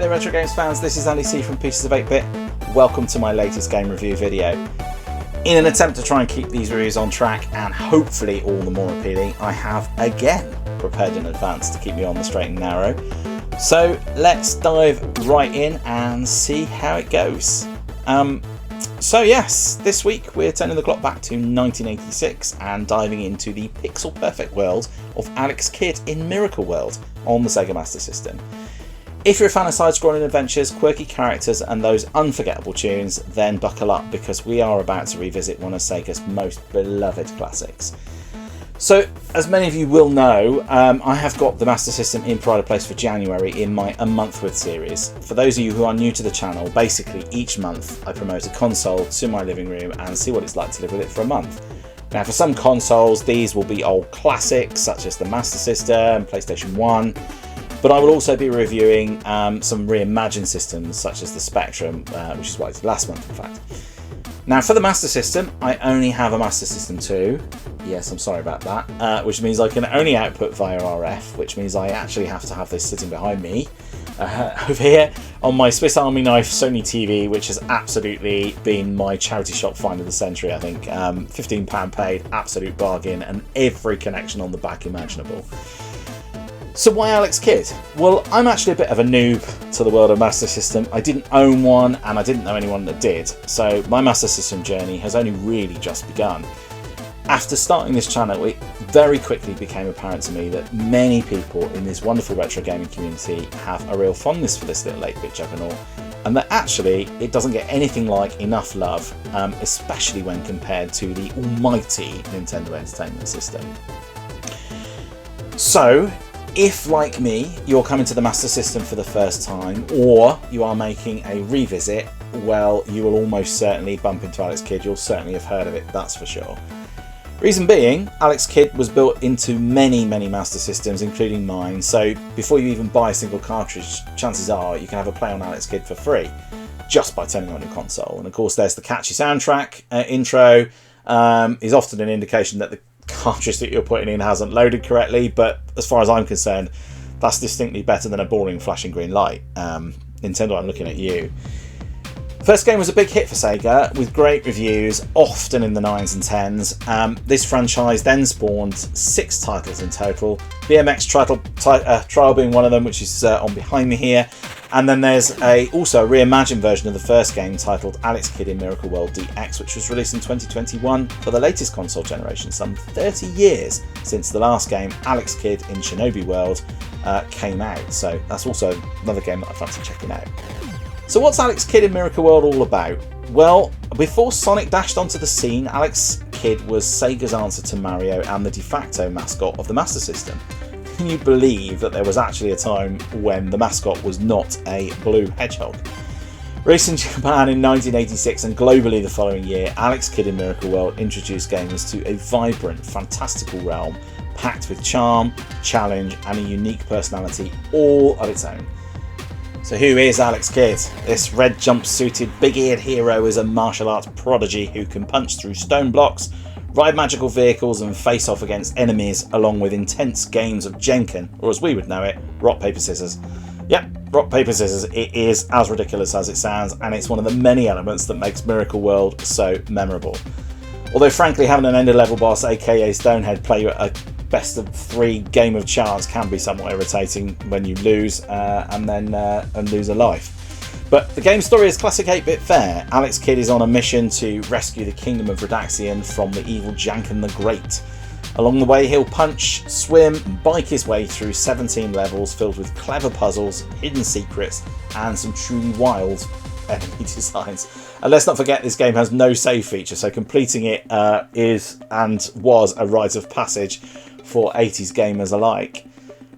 there retro games fans, this is Andy C from Pieces of 8-Bit. Welcome to my latest game review video. In an attempt to try and keep these reviews on track and hopefully all the more appealing, I have again prepared in advance to keep me on the straight and narrow. So let's dive right in and see how it goes. So yes, this week we're turning the clock back to 1986 and diving into the pixel perfect world of Alex Kidd in Miracle World on the Sega Master System. If you're a fan of side-scrolling adventures, quirky characters and those unforgettable tunes, then buckle up because we are about to revisit one of Sega's most beloved classics. So, as many of you will know, I have got the Master System in Pride of Place for January in my A Month With series. For those of you who are new to the channel, basically each month I promote a console to my living room and see what it's like to live with it for a month. Now for some consoles, these will be old classics such as the Master System, PlayStation 1, but I will also be reviewing some reimagined systems such as the Spectrum, which is what I did last month in fact. Now for the Master System, I only have a Master System 2. Yes, I'm sorry about that, which means I can only output via RF, which means I actually have to have this sitting behind me over here on my Swiss Army knife Sony TV, which has absolutely been my charity shop find of the century, I think. £15 paid, absolute bargain, and every connection on the back imaginable. So why Alex Kidd? Well, I'm actually a bit of a noob to the world of Master System. I didn't own one and I didn't know anyone that did, so my Master System journey has only really just begun. After starting this channel, it very quickly became apparent to me that many people in this wonderful retro gaming community have a real fondness for this little 8-bit juggernaut, and that actually it doesn't get anything like enough love, especially when compared to the almighty Nintendo Entertainment System. So, if, like me, you're coming to the Master System for the first time, or you are making a revisit, well, you will almost certainly bump into Alex Kidd. You'll certainly have heard of it, that's for sure. Reason being, Alex Kidd was built into many Master Systems, including mine, so before you even buy a single cartridge, chances are you can have a play on Alex Kidd for free, just by turning on your console. And of course there's the catchy soundtrack intro, is often an indication that the cartridge that you're putting in hasn't loaded correctly, but as far as I'm concerned, that's distinctly better than a boring flashing green light. Nintendo, I'm looking at you. First game was a big hit for Sega, with great reviews, often in the 9s and 10s. This franchise then spawned 6 titles in total, BMX Trial being one of them, which is on behind me here. And then there's also a reimagined version of the first game titled Alex Kidd in Miracle World DX, which was released in 2021 for the latest console generation, some 30 years since the last game, Alex Kidd in Shinobi World, came out. So that's also another game that I fancy checking out. So what's Alex Kidd in Miracle World all about? Well, before Sonic dashed onto the scene, Alex Kidd was Sega's answer to Mario and the de facto mascot of the Master System. Can you believe that there was actually a time when the mascot was not a blue hedgehog? Released in Japan in 1986 and globally the following year, Alex Kidd in Miracle World introduced gamers to a vibrant, fantastical realm packed with charm, challenge and a unique personality all of its own. So who is Alex Kidd? This red jumpsuited, big-eared hero is a martial arts prodigy who can punch through stone blocks, ride magical vehicles and face off against enemies along with intense games of Jenkin, or as we would know it, rock, paper, scissors. Yep, rock, paper, scissors, it is as ridiculous as it sounds, and it's one of the many elements that makes Miracle World so memorable. Although frankly having an end-of-level boss, aka Stonehead, play you at a best of 3 game of chance can be somewhat irritating when you lose and lose a life. But the game story is classic 8-bit fare. Alex Kidd is on a mission to rescue the kingdom of Redaxian from the evil Janken the Great. Along the way he'll punch, swim and bike his way through 17 levels filled with clever puzzles, hidden secrets and some truly wild enemy designs. And let's not forget this game has no save feature, so completing it is and was a rite of passage for 80s gamers alike.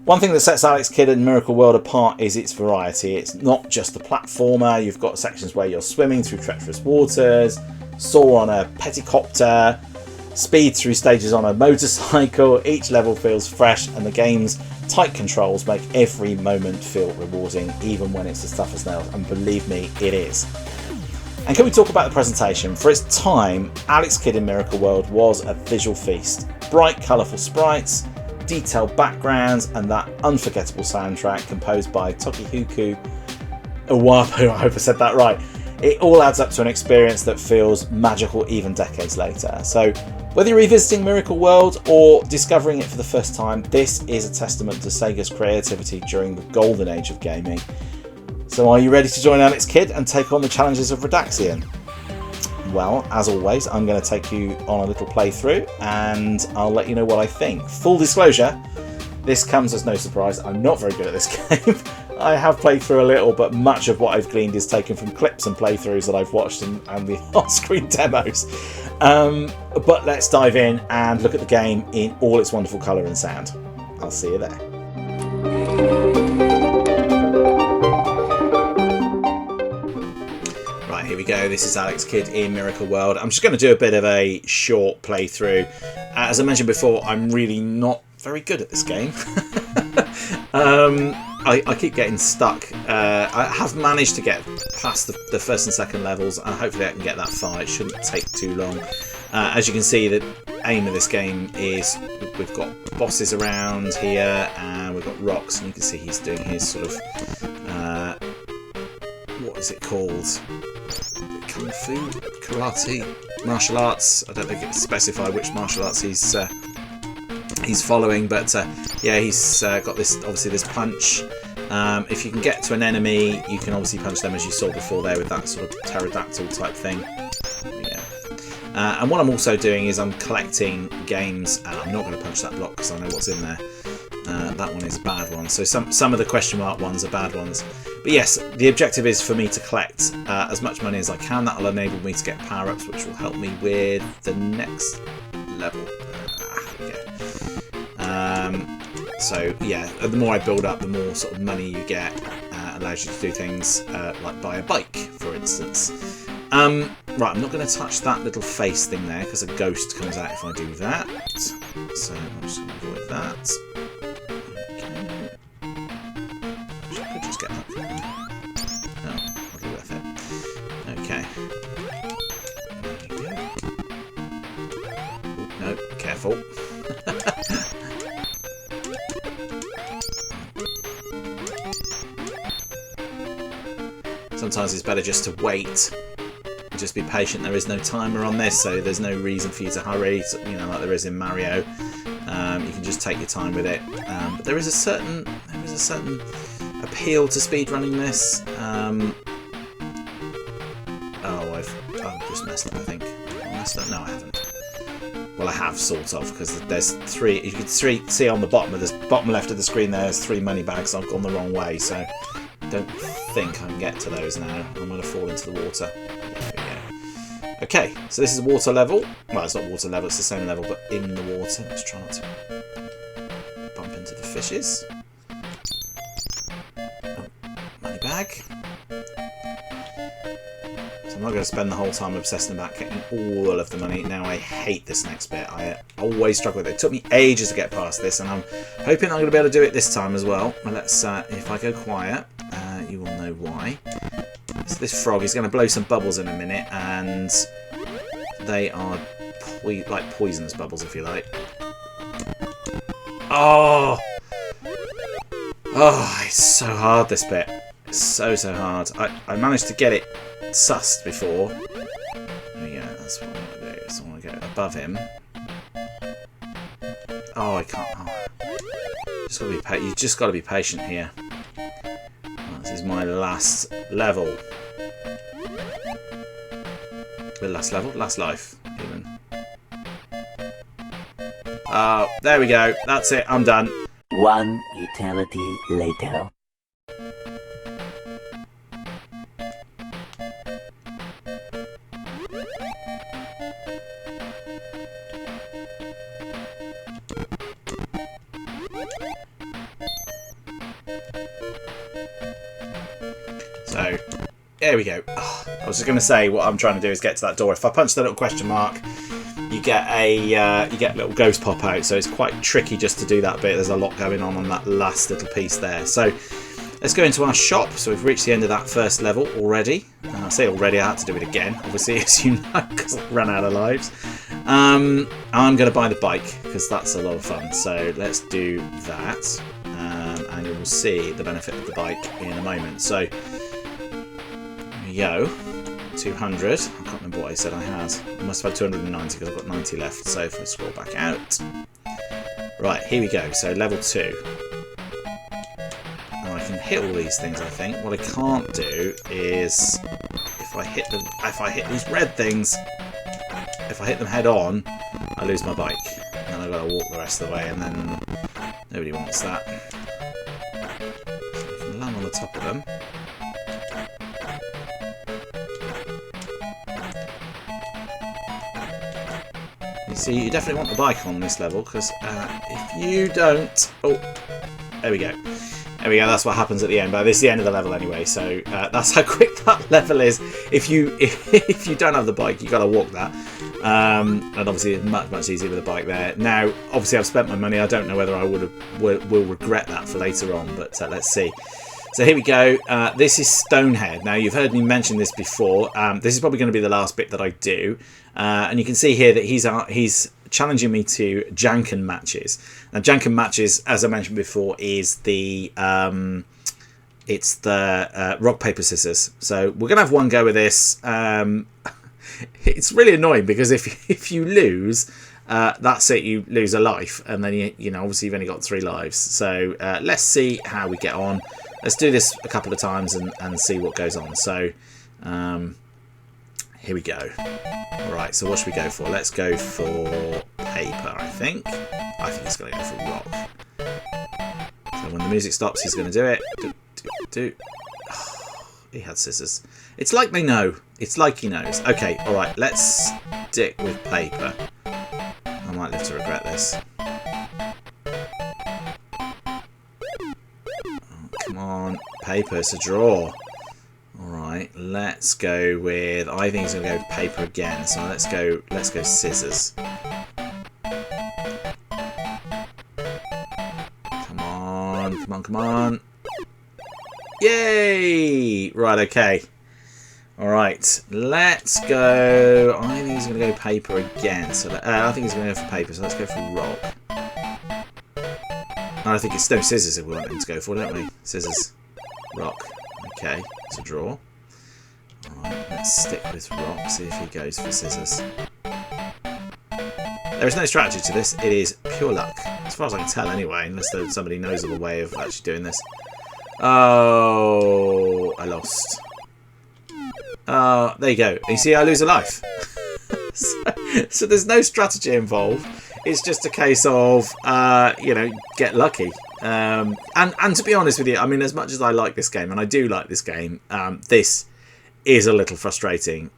One thing that sets Alex Kidd in Miracle World apart is its variety. It's not just a platformer, you've got sections where you're swimming through treacherous waters, soar on a petticopter, speed through stages on a motorcycle. Each level feels fresh and the game's tight controls make every moment feel rewarding, even when it's as tough as nails, and believe me, it is. And can we talk about the presentation? For its time, Alex Kidd in Miracle World was a visual feast. Bright, colourful sprites, detailed backgrounds, and that unforgettable soundtrack composed by Tokihuku Wapo, I hope I said that right. It all adds up to an experience that feels magical even decades later. So whether you're revisiting Miracle World or discovering it for the first time, this is a testament to Sega's creativity during the golden age of gaming. So are you ready to join Alex Kidd and take on the challenges of Redaxian? Well, as always, I'm going to take you on a little playthrough and I'll let you know what I think. Full disclosure, this comes as no surprise. I'm not very good at this game. I have played through a little, but much of what I've gleaned is taken from clips and playthroughs that I've watched and the on-screen demos. But let's dive in and look at the game in all its wonderful colour and sound. I'll see you there. Right, here we go. This is Alex Kidd in Miracle World. I'm just going to do a bit of a short playthrough. As I mentioned before, I'm really not very good at this game. I keep getting stuck. I have managed to get past the first and second levels, and hopefully I can get that far. It shouldn't take too long. As you can see, the aim of this game is we've got bosses around here, and we've got rocks, and you can see he's doing his sort of what is it called? Kung Fu, karate, martial arts. I don't think it's specified which martial arts he's following, but yeah, he's got this, obviously this punch. If you can get to an enemy, you can obviously punch them, as you saw before there, with that sort of pterodactyl type thing. Yeah. And what I'm also doing is I'm collecting games. I'm not going to punch that block because I know what's in there. That one is a bad one. So some of the question mark ones are bad ones. But yes, the objective is for me to collect as much money as I can. That will enable me to get power-ups, which will help me with the next level. So yeah, the more I build up, the more sort of money you get. Allows you to do things like buy a bike, for instance. Right, I'm not going to touch that little face thing there because a ghost comes out if I do that. So I'm just going to avoid that. Okay. I could just get that. No, I'll be worth it. Okay. There you go. Ooh, no, careful. Sometimes it's better just to wait and just be patient. There is no timer on this, so there's no reason for you to hurry, you know, like there is in Mario. You can just take your time with it. But there is a certain appeal to speedrunning this. I've just messed up, I think. I messed up? No, I haven't. Well, I have, sort of, because there's three. You can see on the bottom left of the screen there's 3 money bags. I've gone the wrong way, so I don't think I can get to those now. I'm going to fall into the water. There we go. Okay, so this is a water level. Well, it's not water level, it's the same level, but in the water. Let's try not to bump into the fishes. Oh, money bag. So I'm not going to spend the whole time obsessing about getting all of the money. Now, I hate this next bit. I always struggle with it. It took me ages to get past this, and I'm hoping I'm going to be able to do it this time as well. Well, let's, if I go quiet, you will know why. So this frog is going to blow some bubbles in a minute, and they are like poisonous bubbles, if you like. Oh! Oh, it's so hard, this bit. It's so hard. I managed to get it sussed before. There we go, that's what I want to do. So I want to go above him. Oh, I can't. Oh. You just got to be patient here. This is my last level. The last level? Last life, even. Oh, there we go. That's it. I'm done. One eternity later. So, there we go. Oh, I was just going to say what I'm trying to do is get to that door. If I punch the little question mark, you get a little ghost pop out. So it's quite tricky just to do that bit. There's a lot going on that last little piece there. So let's go into our shop. So we've reached the end of that first level already. And I say already, I had to do it again, obviously, as you know, because I ran out of lives. I'm going to buy the bike because that's a lot of fun. So let's do that. And you will see the benefit of the bike in a moment. So go. 200. I can't remember what I said I had. I must have had 290 because I've got 90 left. So if I scroll back out. Right, here we go. So level 2. And I can hit all these things, I think. What I can't do is if I hit these red things, if I hit them head on, I lose my bike. And then I've got to walk the rest of the way, and then nobody wants that. So I can land on the top of them. You see, you definitely want the bike on this level, because if you don't... Oh, there we go. There we go, that's what happens at the end. But this is the end of the level anyway, so that's how quick that level is. If you don't have the bike, you've got to walk that. And obviously it's much easier with a bike there. Now, obviously I've spent my money. I don't know whether I will regret that for later on, but let's see. So here we go. This is Stonehead. Now, you've heard me mention this before. This is probably going to be the last bit that I do. And you can see here that he's challenging me to Janken matches. Now, Janken matches, as I mentioned before, is the it's the rock, paper, scissors. So we're going to have one go with this. It's really annoying because if you lose, that's it. You lose a life, and then you know obviously you've only got 3 lives. So let's see how we get on. Let's do this a couple of times and see what goes on. So here we go. Alright, so what should we go for? Let's go for paper, I think. I think he's going to go for rock. So when the music stops, he's going to do it. Oh, he had scissors. It's like they know. It's like he knows. Okay, alright, let's stick with paper. I might live to regret this. Come on, paper, it's a draw. Alright, let's go with... I think he's going to go with paper again, so let's go scissors. Come on, come on, come on. Yay! Right, okay. Alright, let's go... I think he's going to go paper again, so I think he's going to go for paper, so let's go for rock. I think it's no scissors if we want him to go for, don't we? Scissors, rock. Okay, it's a draw. Alright, let's stick with rock, see if he goes for scissors. There is no strategy to this, it is pure luck. As far as I can tell anyway, unless somebody knows of a way of actually doing this. Oh, I lost. There you go. You see, I lose a life. so there's no strategy involved. It's just a case of, you know, get lucky. And to be honest with you, I mean, as much as I like this game, and I do like this game, this is a little frustrating.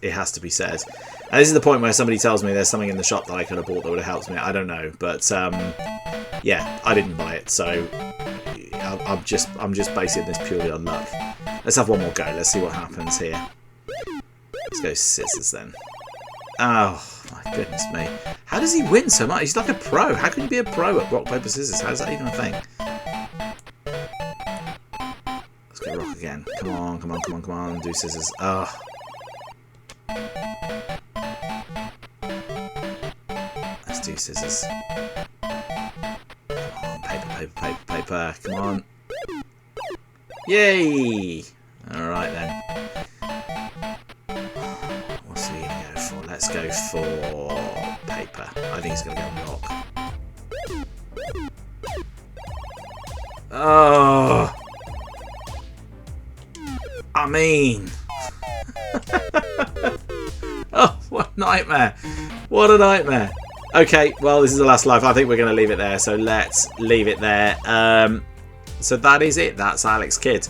It has to be said. And this is the point where somebody tells me there's something in the shop that I could have bought that would have helped me. I don't know, but yeah, I didn't buy it, so I'm just basing this purely on luck. Let's have one more go. Let's see what happens here. Let's go scissors then. Oh, my goodness me. How does he win so much? He's like a pro. How can you be a pro at rock, paper, scissors? How is that even a thing? Let's go rock again. Come on, come on, come on, come on. Do scissors. Oh. Let's do scissors. Come on, paper, paper, paper, paper. Come on. Yay! Alright then. What's he going to go for? Let's go for paper. I think he's going to go rock. Oh! I mean... oh, what a nightmare. What a nightmare. Okay, well, this is the last life. I think we're going to leave it there, so let's leave it there. So that is it. That's Alex Kidd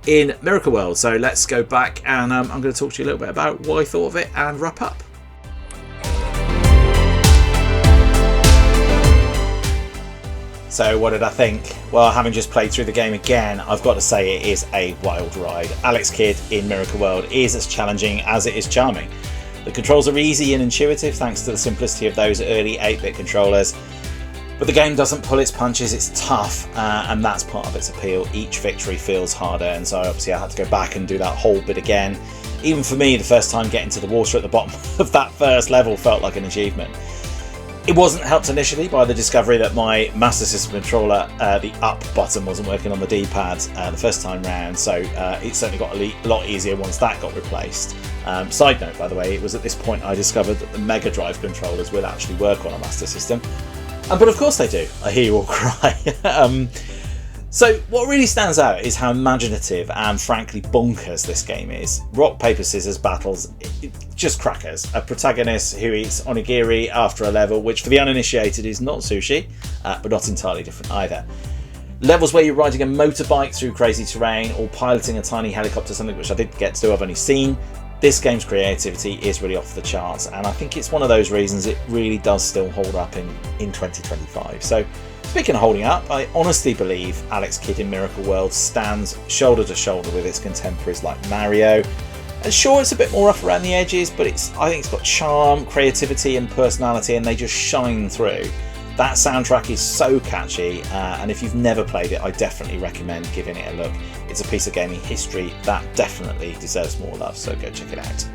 in Miracle World. So let's go back and I'm going to talk to you a little bit about what I thought of it and wrap up. So what did I think? Well, having just played through the game again, I've got to say it is a wild ride. Alex Kidd in Miracle World is as challenging as it is charming. The controls are easy and intuitive thanks to the simplicity of those early 8-bit controllers. But the game doesn't pull its punches, it's tough, and that's part of its appeal. Each victory feels harder, and so obviously I had to go back and do that whole bit again. Even for me, the first time getting to the water at the bottom of that first level felt like an achievement. It wasn't helped initially by the discovery that my Master System controller, the up button wasn't working on the D-pad the first time round, so it certainly got a lot easier once that got replaced. Side note, by the way, it was at this point I discovered that the Mega Drive controllers will actually work on a Master System. But of course they do, I hear you all cry. So what really stands out is how imaginative and frankly bonkers this game is. Rock, paper, scissors battles, just crackers. A protagonist who eats onigiri after a level, which for the uninitiated is not sushi, but not entirely different either. Levels where you're riding a motorbike through crazy terrain or piloting a tiny helicopter, something which I didn't get to, I've only seen. This game's creativity is really off the charts, and I think it's one of those reasons it really does still hold up in 2025. So, speaking of holding up, I honestly believe Alex Kidd in Miracle World stands shoulder to shoulder with its contemporaries like Mario. And sure, it's a bit more rough around the edges, but I think it's got charm, creativity and personality, and they just shine through. That soundtrack is so catchy, and if you've never played it, I definitely recommend giving it a look. It's a piece of gaming history that definitely deserves more love, so go check it out.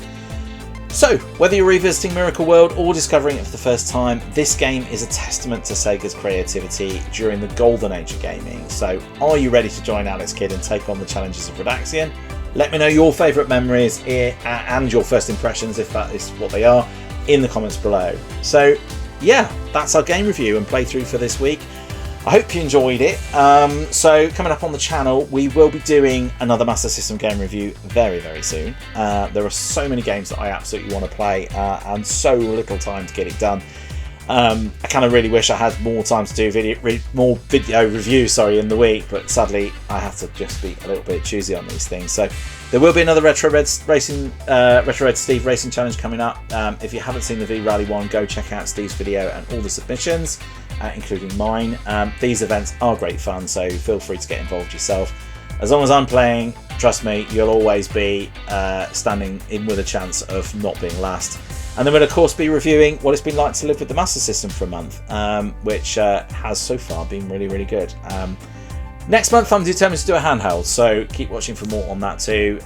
So, whether you're revisiting Miracle World or discovering it for the first time, this game is a testament to Sega's creativity during the golden age of gaming. So, are you ready to join Alex Kidd and take on the challenges of Redaxian? Let me know your favourite memories here and your first impressions, if that is what they are, in the comments below. So, yeah, that's our game review and playthrough for this week. I hope you enjoyed it. So coming up on the channel, we will be doing another Master System game review very, very soon. There are so many games that I absolutely want to play and so little time to get it done. I kind of really wish I had more time to do more video reviews in the week, but sadly I have to just be a little bit choosy on these things. So there will be another Retro Red Steve Racing Challenge coming up. If you haven't seen the V-Rally one, go check out Steve's video and all the submissions, including mine. These events are great fun, so feel free to get involved yourself. As long as I'm playing, trust me, you'll always be standing in with a chance of not being last. And then we'll of course be reviewing what it's been like to live with the Master System for a month, which has so far been really, really good. Next month I'm determined to do a handheld, so keep watching for more on that too.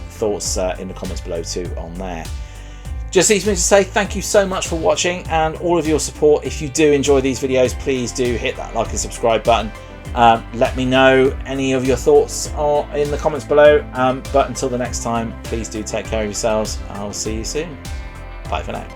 Thoughts in the comments below too on there. Just leaves me to say thank you so much for watching and all of your support. If you do enjoy these videos, please do hit that like and subscribe button. Let me know any of your thoughts in the comments below. But until the next time, please do take care of yourselves. I'll see you soon. Bye for now.